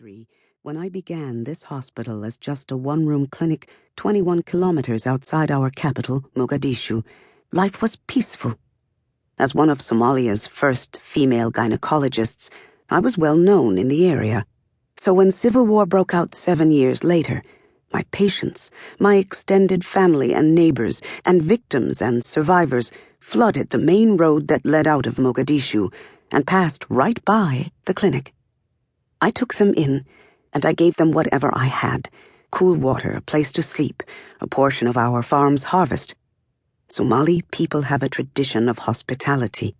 1993, when I began this hospital as just a one-room clinic 21 kilometers outside our capital, Mogadishu, life was peaceful. As one of Somalia's first female gynecologists, I was well known in the area. So when civil war broke out 7 years later, my patients, my extended family and neighbors, and victims and survivors flooded the main road that led out of Mogadishu and passed right by the clinic. I took them in, and I gave them whatever I had: cool water, a place to sleep, a portion of our farm's harvest. Somali people have a tradition of hospitality.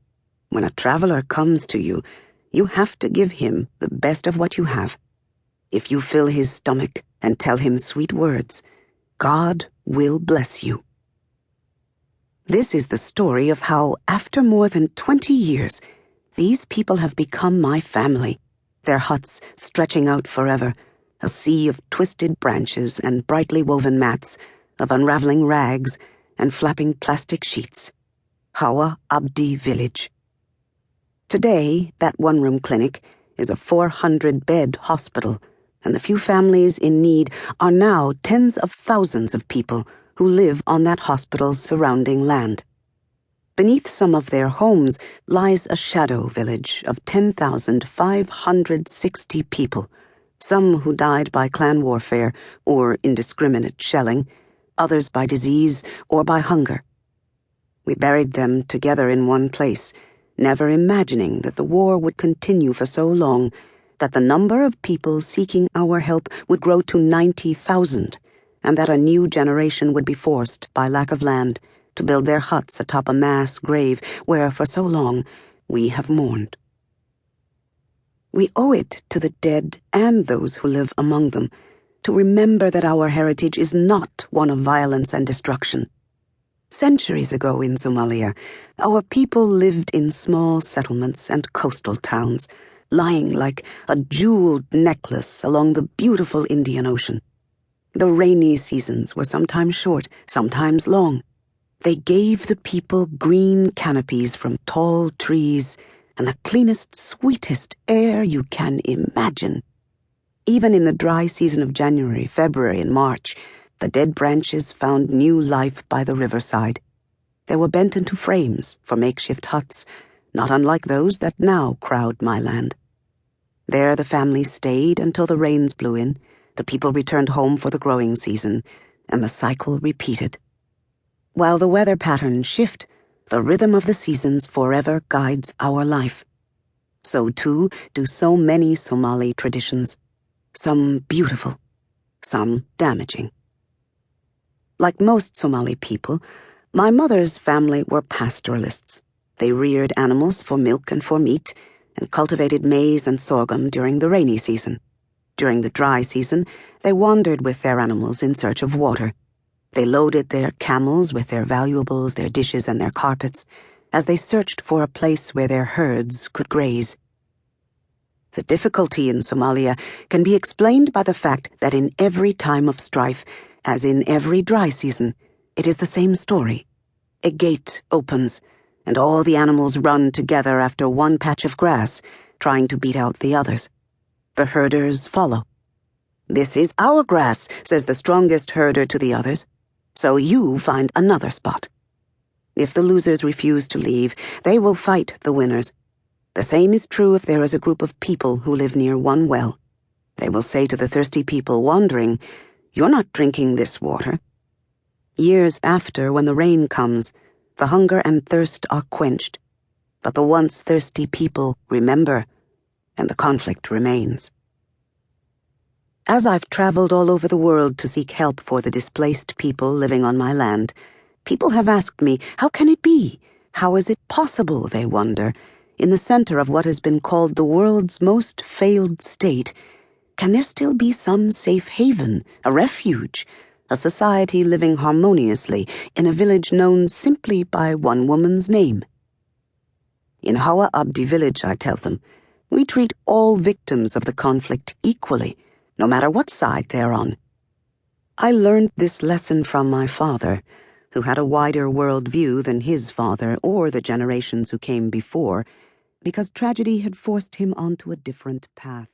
When a traveler comes to you, you have to give him the best of what you have. If you fill his stomach and tell him sweet words, God will bless you. This is the story of how, after more than 20 years, these people have become my family, their huts stretching out forever, a sea of twisted branches and brightly woven mats, of unraveling rags and flapping plastic sheets. Hawa Abdi village. Today, that one-room clinic is a 400-bed hospital, and the few families in need are now tens of thousands of people who live on that hospital's surrounding land. Beneath some of their homes lies a shadow village of 10,560 people, some who died by clan warfare or indiscriminate shelling, others by disease or by hunger. We buried them together in one place, never imagining that the war would continue for so long, that the number of people seeking our help would grow to 90,000, and that a new generation would be forced, by lack of land, to build their huts atop a mass grave where, for so long, we have mourned. We owe it to the dead and those who live among them to remember that our heritage is not one of violence and destruction. Centuries ago in Somalia, our people lived in small settlements and coastal towns, lying like a jeweled necklace along the beautiful Indian Ocean. The rainy seasons were sometimes short, sometimes long. They gave the people green canopies from tall trees and the cleanest, sweetest air you can imagine. Even in the dry season of January, February, and March, the dead branches found new life by the riverside. They were bent into frames for makeshift huts, not unlike those that now crowd my land. There the families stayed until the rains blew in, the people returned home for the growing season, and the cycle repeated. While the weather patterns shift, the rhythm of the seasons forever guides our life. So too do so many Somali traditions, some beautiful, some damaging. Like most Somali people, my mother's family were pastoralists. They reared animals for milk and for meat, and cultivated maize and sorghum during the rainy season. During the dry season, they wandered with their animals in search of water. They loaded their camels with their valuables, their dishes, and their carpets, as they searched for a place where their herds could graze. The difficulty in Somalia can be explained by the fact that in every time of strife, as in every dry season, it is the same story. A gate opens, and all the animals run together after one patch of grass, trying to beat out the others. The herders follow. "This is our grass," says the strongest herder to the others. "So you find another spot." If the losers refuse to leave, they will fight the winners. The same is true if there is a group of people who live near one well. They will say to the thirsty people wandering, "You're not drinking this water." Years after, when the rain comes, the hunger and thirst are quenched, but the once thirsty people remember, and the conflict remains. As I've traveled all over the world to seek help for the displaced people living on my land, people have asked me, how can it be? How is it possible, they wonder, in the center of what has been called the world's most failed state, can there still be some safe haven, a refuge, a society living harmoniously in a village known simply by one woman's name? In Hawa Abdi village, I tell them, we treat all victims of the conflict equally, no matter what side they're on. I learned this lesson from my father, who had a wider world view than his father or the generations who came before, because tragedy had forced him onto a different path.